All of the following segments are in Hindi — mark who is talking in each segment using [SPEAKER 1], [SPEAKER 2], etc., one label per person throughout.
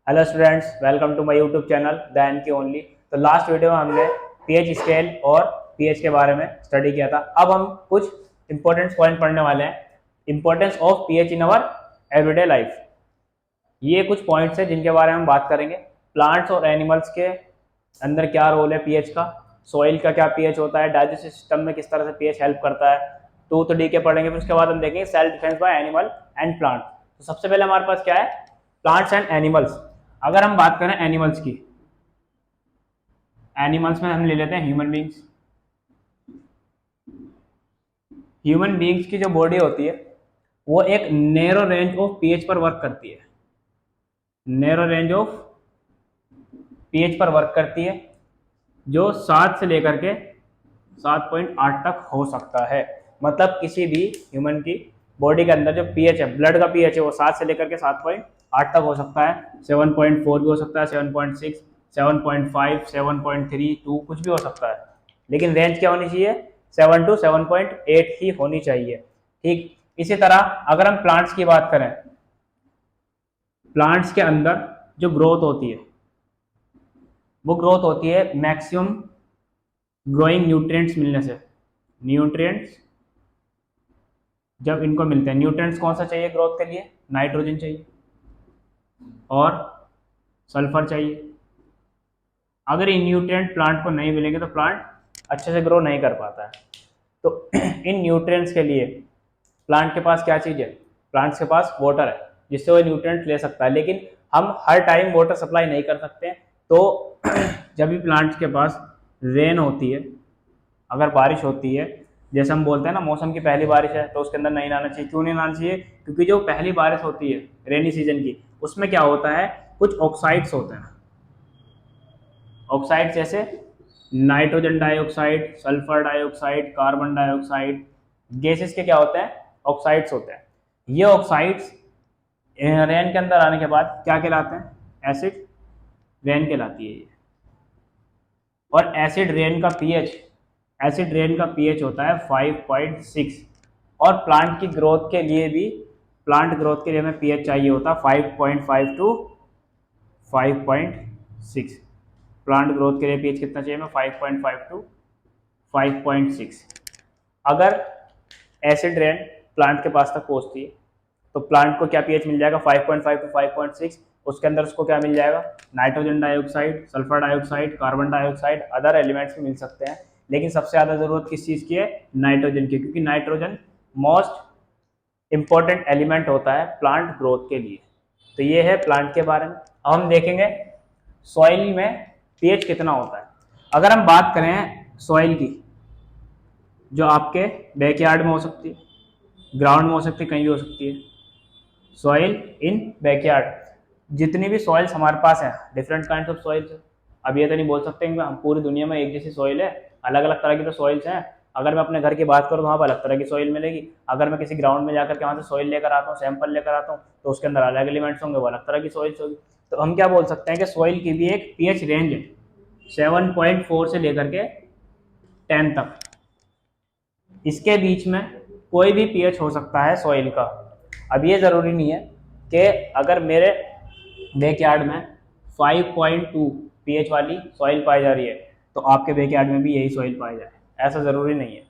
[SPEAKER 1] Hello students, welcome to my YouTube channel the N K only. तो लास्ट वीडियो में हमने पीएच स्केल और पीएच के बारे में स्टडी किया था। अब हम कुछ इंपॉर्टेंट पॉइंट पढ़ने वाले हैं। Importance of pH in our everyday life, ये कुछ पॉइंट्स हैं जिनके बारे में हम बात करेंगे। प्लांट्स और एनिमल्स के अंदर क्या रोल है पीएच का, सॉइल का क्या पीएच होता है, डाइजेस्टिव सिस्टम में किस तरह से पीएच हेल्प करता है। टूथ डी के पढ़ेंगे, फिर उसके बाद हम देखेंगे self defence bye animal and plant. तो सबसे पहले हमारे पास क्या है, प्लांट्स एंड एनिमल्स। अगर हम बात करें एनिमल्स की, एनिमल्स में हम ले लेते हैं ह्यूमन बींग्स। ह्यूमन बींग्स की जो बॉडी होती है वो एक नैरो रेंज ऑफ पीएच पर वर्क करती है। नैरो रेंज ऑफ पीएच पर वर्क करती है, जो 7 से लेकर के 7.8 तक हो सकता है। मतलब किसी भी ह्यूमन की बॉडी के अंदर जो पीएच है, ब्लड का पीएच है, वो 7 से लेकर के 7.8 तक हो सकता है। 7.4 भी हो सकता है, 7.6, 7.5, 7.3, 2 कुछ भी हो सकता है, लेकिन रेंज क्या होनी चाहिए, 7 to 7.8 ही होनी चाहिए। ठीक इसी तरह अगर हम प्लांट्स की बात करें, प्लांट्स के अंदर जो ग्रोथ होती है वो ग्रोथ होती है मैक्सिमम ग्रोइंग न्यूट्रिएंट्स मिलने से। न्यूट्रिएंट्स जब इनको मिलते हैं, न्यूट्रिएंट्स कौन सा चाहिए ग्रोथ के लिए, नाइट्रोजन चाहिए और सल्फर चाहिए। अगर ये न्यूट्रिएंट प्लांट को नहीं मिलेंगे तो प्लांट अच्छे से ग्रो नहीं कर पाता है। तो इन न्यूट्रिएंट्स के लिए प्लांट के पास क्या चीज़ है, प्लांट्स के पास वाटर है जिससे वो न्यूट्रिएंट ले सकता है। लेकिन हम हर टाइम वाटर सप्लाई नहीं कर सकते, तो जब भी प्लांट्स के पास रेन होती है, अगर बारिश होती है, जैसे हम बोलते हैं ना मौसम की पहली बारिश है तो उसके अंदर नहीं नहाना चाहिए। क्यों नहीं नहाना चाहिए, क्योंकि जो पहली बारिश होती है रेनी सीजन की, उसमें क्या होता है, कुछ ऑक्साइड्स होते हैं। ऑक्साइड जैसे nitrogen dioxide, sulphur dioxide, carbon dioxide, gases के क्या होते हैं, ऑक्साइड्स होते हैं। ये ऑक्साइड्स रेन के अंदर आने के बाद क्या कहलाते हैं, एसिड रेन कहलाती है ये। और एसिड रेन का पीएच, एसिड रेन का पीएच होता है 5.6। और प्लांट की ग्रोथ के लिए भी, प्लांट ग्रोथ के लिए हमें पीएच चाहिए होता है 5.5 to 5.6। प्लांट ग्रोथ के लिए पीएच कितना चाहिए हमें, 5.5 to 5.6। अगर एसिड रेन प्लांट के पास तक पहुंचती है तो प्लांट को क्या पीएच मिल जाएगा, 5.5 to 5.6। उसके अंदर उसको क्या मिल जाएगा, nitrogen dioxide, sulphur dioxide, carbon dioxide, other elements भी मिल सकते हैं। लेकिन सबसे ज़्यादा ज़रूरत किस चीज़ की है, नाइट्रोजन की, क्योंकि नाइट्रोजन मोस्ट इंपॉर्टेंट एलिमेंट होता है प्लांट ग्रोथ के लिए। तो ये है प्लांट के बारे में। अब हम देखेंगे सॉइल में पीएच कितना होता है। अगर हम बात करें सॉइल की, जो आपके बैकयार्ड में हो सकती है, ग्राउंड में हो सकती है, कहीं भी हो सकती है, सॉइल इन बैकयार्ड। जितनी भी सॉइल्स हमारे पास हैं, डिफरेंट काइंड्स ऑफ सॉइल्स। अब ये तो नहीं बोल सकते कि हम पूरी दुनिया में एक जैसी सॉइल है, अलग अलग तरह की तो सॉइल्स हैं। अगर मैं अपने घर की बात करूँ तो वहाँ पर अलग तरह की सॉइल मिलेगी। अगर मैं किसी ग्राउंड में जाकर के वहाँ से सॉइल लेकर आता हूँ, सैंपल लेकर आता हूँ, तो उसके अंदर अलग एलिमेंट्स होंगे, वो अलग तरह की सॉइल्स होगी। तो हम क्या बोल सकते हैं कि सॉइल की भी एक पीएच रेंज है, 7.4 से लेकर के 10 तक। इसके बीच में कोई भी पीएच हो सकता है सॉइल का। अब ये ज़रूरी नहीं है कि अगर मेरे बैकयार्ड में 5.2 पीएच वाली सॉइल पाई जा रही है तो आपके बैकयार्ड में भी यही सॉइल पाई जाए, ऐसा ज़रूरी नहीं है।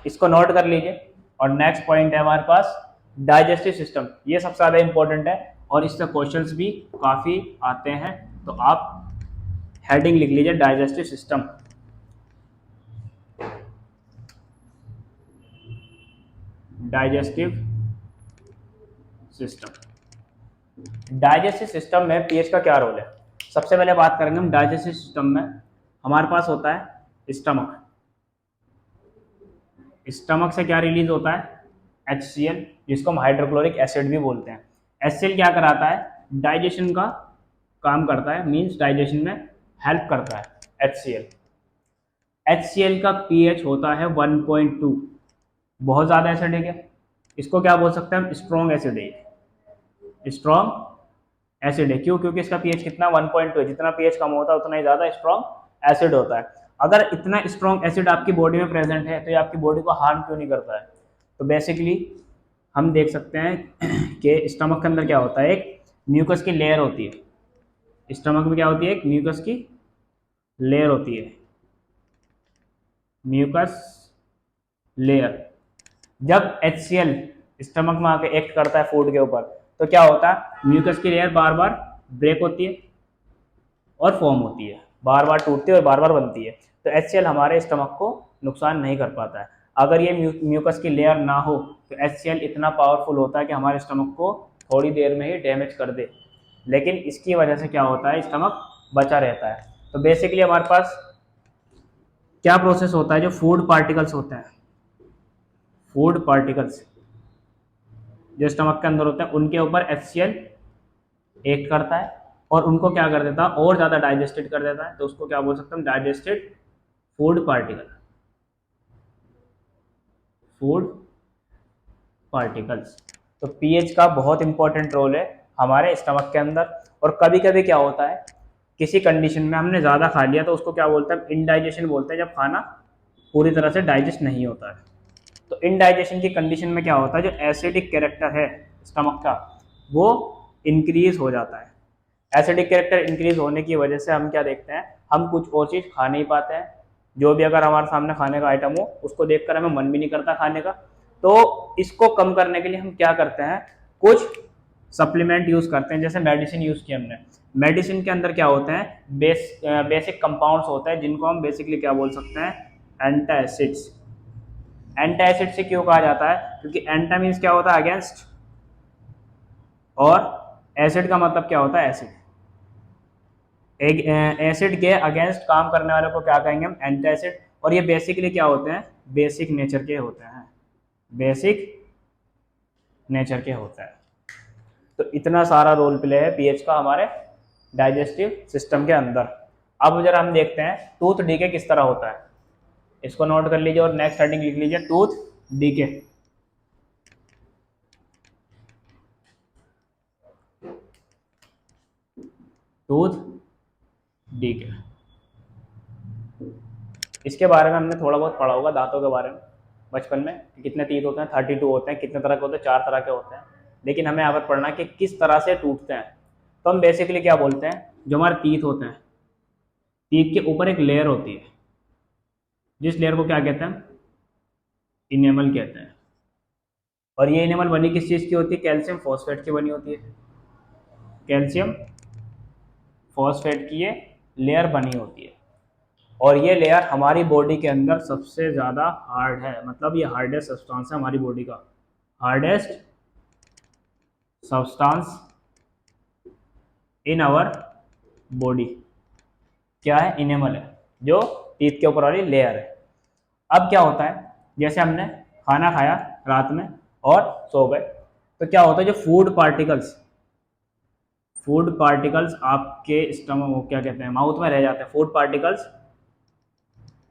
[SPEAKER 1] इसको नोट कर लीजिए। और नेक्स्ट पॉइंट है हमारे पास डाइजेस्टिव सिस्टम। ये सबसे ज़्यादा इंपॉर्टेंट है और इससे क्वेश्चंस भी काफ़ी आते हैं, तो आप हेडिंग लिख लीजिए, digestive system. Digestive system, digestive system में पीएच का क्या रोल है। सबसे पहले बात करेंगे हम डाइजेस्टिव सिस्टम में, हमारे पास होता है स्टमक। स्टमक से क्या रिलीज होता है, HCl, जिसको हम हाइड्रोक्लोरिक एसिड भी बोलते हैं। HCl क्या कराता है, डाइजेशन का काम करता है, मींस डाइजेशन में हेल्प करता है HCl। HCl का पीएच होता है 1.2। बहुत ज़्यादा एसिडिक है, इसको क्या बोल सकते हैं हम, स्ट्रॉन्ग एसिड है। स्ट्रॉन्ग एसिड है, क्यों, क्योंकि इसका पीएच कितना, 1.2 है। जितना पीएच कम होता है उतना ही ज़्यादा स्ट्रॉन्ग एसिड होता है। अगर इतना स्ट्रॉन्ग एसिड आपकी बॉडी में प्रेजेंट है तो ये आपकी बॉडी को हार्म क्यों नहीं करता है। तो बेसिकली हम देख सकते हैं कि स्टमक के अंदर क्या होता है, एक म्यूकस की लेयर होती है। स्टमक में क्या होती है? एक म्यूकस की लेयर होती है, म्यूकस लेयर। जब HCl स्टमक में आके एक्ट करता है फूड के ऊपर, तो क्या होता है? म्यूकस की लेयर बार बार ब्रेक होती है और फॉर्म होती है, बार बार टूटती है और बार बार बनती है। तो HCl हमारे स्टमक को नुकसान नहीं कर पाता है। अगर ये म्यूकस की लेयर ना हो तो HCl इतना पावरफुल होता है कि हमारे स्टमक को थोड़ी देर में ही डैमेज कर दे, लेकिन इसकी वजह से क्या होता है? स्टमक बचा रहता है। तो बेसिकली हमारे पास क्या प्रोसेस होता है? जो फूड पार्टिकल्स होते हैं, फूड पार्टिकल्स जो स्टमक के अंदर होते हैं, उनके ऊपर HCl एक्ट करता है और उनको क्या कर देता है? और ज़्यादा डाइजेस्टेड कर देता है। तो उसको क्या बोल सकते हैं? Digested food particle, food particles. तो पीएच का बहुत इंपॉर्टेंट रोल है हमारे स्टमक के अंदर। और कभी कभी क्या होता है? किसी कंडीशन में हमने ज़्यादा खा लिया तो उसको क्या बोलते हैं? इनडाइजेशन बोलते हैं, जब खाना पूरी तरह से डाइजेस्ट नहीं होता है। तो इनडाइजेशन की कंडीशन में क्या होता है? जो एसिडिक कैरेक्टर है स्टमक का, वो इंक्रीज हो जाता है। एसिडिक कैरेक्टर इंक्रीज होने की वजह से हम क्या देखते हैं? हम कुछ और चीज़ खा नहीं पाते हैं। जो भी अगर हमारे सामने खाने का आइटम हो, उसको देखकर हमें मन भी नहीं करता खाने का। तो इसको कम करने के लिए हम क्या करते हैं? कुछ सप्लीमेंट यूज करते हैं, जैसे मेडिसिन यूज की हमने। मेडिसिन के अंदर क्या होते हैं? बेसिक कंपाउंड्स होते हैं, जिनको हम बेसिकली क्या बोल सकते हैं? एंटासिड्स। एंटासिड से क्यों कहा जाता है? क्योंकि एंटा मीन्स क्या होता है? अगेंस्ट, और एसिड का मतलब क्या होता है? एसिड। एक एसिड के अगेंस्ट काम करने वाले को क्या कहेंगे हम? एंटासिड। और ये बेसिकली क्या होते हैं? बेसिक नेचर के होते हैं, बेसिक नेचर के होता है। तो इतना सारा रोल प्ले है पीएच का हमारे डाइजेस्टिव सिस्टम के अंदर। अब जरा हम देखते हैं टूथ डीके किस तरह होता है। इसको नोट कर लीजिए और नेक्स्ट हेडिंग लिख लीजिए, टूथ डीके। टूथ डीके, इसके बारे में हमने थोड़ा बहुत पढ़ा होगा, दांतों के बारे में बचपन में, कितने टीथ होते हैं? 32 होते हैं। कितने तरह के होते हैं? 4 तरह के होते हैं। लेकिन हमें यहाँ पर पढ़ना है कि किस तरह से टूटते हैं। तो हम बेसिकली क्या बोलते हैं? जो हमारे टीथ होते हैं, टीथ के ऊपर एक लेयर होती है, जिस लेयर को क्या कहते हैं? इनेमल कहते हैं। और ये इनेमल बनी किस चीज़ की होती है? कैल्शियम फॉस्फेट की बनी होती है। कैल्शियम फॉस्फेट की ये लेयर बनी होती है। और ये लेयर हमारी बॉडी के अंदर सबसे ज़्यादा हार्ड है, मतलब ये हार्डेस्ट सब्सटेंस है हमारी बॉडी का। Hardest substance in our body क्या है? इनेमल है, जो टीथ के ऊपर वाली लेयर है। अब क्या होता है? जैसे हमने खाना खाया रात में और सो गए, तो क्या होता है? जो फूड पार्टिकल्स आपके स्टमक, क्या कहते हैं, माउथ में रह जाते हैं। Food particles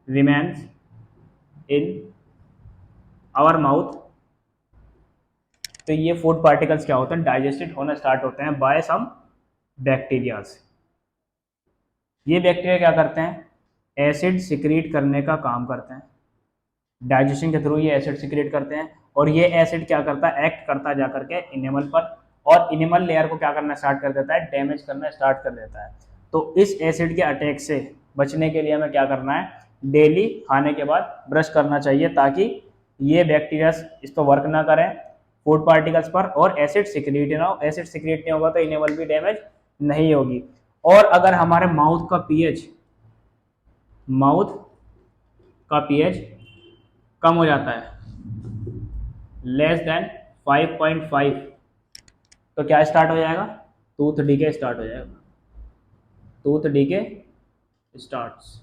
[SPEAKER 1] remains in our mouth. तो ये फूड पार्टिकल्स क्या होते हैं? डाइजेस्टेड होना स्टार्ट होते हैं बाय सम बैक्टीरियाज। ये बैक्टीरिया क्या करते हैं? एसिड सिक्रीट करने का काम करते हैं। डाइजेशन के थ्रू ये एसिड सिक्रीट करते हैं, और ये एसिड क्या करता है? एक्ट करता है जाकर के इनेमल पर, और इनेमल लेयर को क्या करना स्टार्ट कर देता है? डैमेज करना स्टार्ट कर देता है। तो इस एसिड के अटैक से बचने के लिए हमें क्या करना है? डेली खाने के बाद ब्रश करना चाहिए, ताकि ये बैक्टीरिया इस पर वर्क ना करें फूड पार्टिकल्स पर, और एसिड सिक्रीट ना हो। एसिड सिक्रीट नहीं होगा तो इनेमल भी डैमेज नहीं होगी। और अगर हमारे माउथ का पीएच कम हो जाता है, लेस देन 5.5, तो क्या स्टार्ट हो जाएगा? टूथ डीके स्टार्ट हो जाएगा। Tooth decay starts.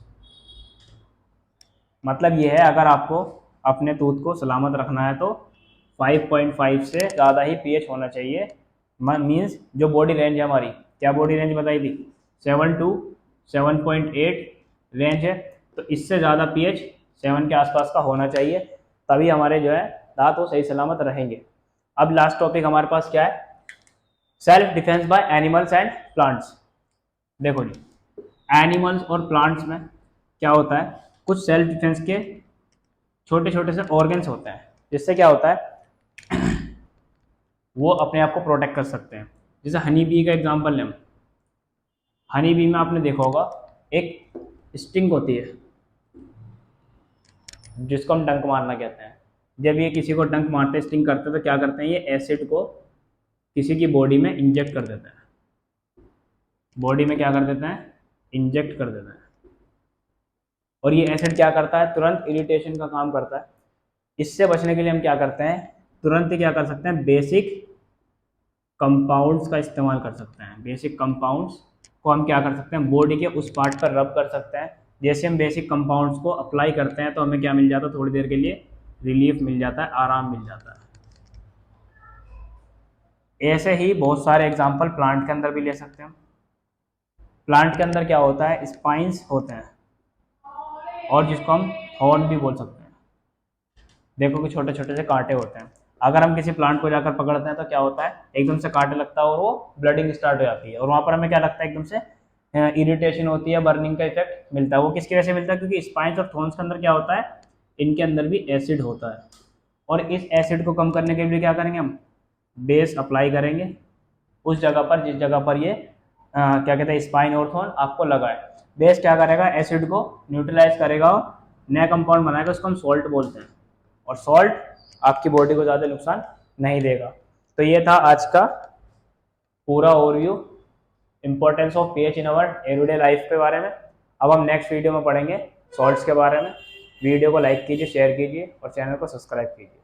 [SPEAKER 1] मतलब ये है, अगर आपको अपने टूथ को सलामत रखना है तो 5.5 से ज़्यादा ही पीएच होना चाहिए। मीन्स जो बॉडी रेंज है हमारी, क्या बॉडी रेंज बताई थी? 7 to 7.8 रेंज है। तो इससे ज़्यादा पीएच 7 के आसपास का होना चाहिए, तभी हमारे जो है दांत वो सही सलामत रहेंगे। अब लास्ट टॉपिक हमारे पास क्या है? Self defence by animals and plants. देखो जी, एनिमल्स और प्लांट्स में क्या होता है? कुछ सेल्फ डिफेंस के छोटे छोटे से ऑर्गन्स होते हैं, जिससे क्या होता है? वो अपने आप को प्रोटेक्ट कर सकते हैं। जैसे हनी बी का एग्जांपल लें, हनी बी में आपने देखा होगा एक स्टिंग होती है जिसको हम डंक मारना कहते हैं। जब ये किसी को डंक मारते स्टिंग करते हैं तो क्या करते हैं, ये एसिड को किसी की बॉडी में इंजेक्ट कर देते हैं, बॉडी में क्या कर देते हैं, इंजेक्ट कर देते हैं। और ये एसिड क्या करता है, तुरंत इरिटेशन का काम करता है। इससे बचने के लिए हम क्या करते हैं, तुरंत ही क्या कर सकते हैं, बेसिक कंपाउंड्स का इस्तेमाल कर सकते हैं। बेसिक कंपाउंड्स को हम क्या कर सकते हैं, बॉडी के उस पार्ट पर रब कर सकते हैं। जैसे हम बेसिक कंपाउंड्स को अप्लाई करते हैं तो हमें क्या मिल जाता है, थोड़ी देर के लिए रिलीफ मिल जाता है, आराम मिल जाता है। ऐसे ही बहुत सारे एग्जाम्पल प्लांट के अंदर भी ले सकते हैं। प्लांट के अंदर क्या होता है, स्पाइंस होते हैं और जिसको हम थॉर्न भी बोल सकते हैं। देखो कि छोटे छोटे से कांटे होते हैं। अगर हम किसी प्लांट को जाकर पकड़ते हैं तो क्या होता है, एकदम से कांटे लगता है और वो ब्लडिंग स्टार्ट हो जाती है, और वहाँ पर हमें क्या लगता है, एकदम से इरिटेशन होती है, बर्निंग का इफेक्ट मिलता है। वो किसकी वजह से मिलता है, क्योंकि स्पाइंस और थॉर्न्स के अंदर क्या होता है, इनके अंदर भी एसिड होता है। और इस एसिड को कम करने के लिए क्या करेंगे, हम बेस अप्लाई करेंगे उस जगह पर जिस जगह पर ये क्या कहते हैं, स्पाइन और थॉर्न आपको लगा है। बेस क्या करेगा, एसिड को न्यूट्रलाइज करेगा और नया कंपाउंड बनाएगा, उसको हम सॉल्ट बोलते हैं। और सॉल्ट आपकी बॉडी को ज़्यादा नुकसान नहीं देगा। तो ये था आज का पूरा overview importance of pH in our everyday life के बारे में। अब हम नेक्स्ट वीडियो में पढ़ेंगे सॉल्ट्स के बारे में। वीडियो को लाइक कीजिए, शेयर कीजिए और चैनल को सब्सक्राइब कीजिए।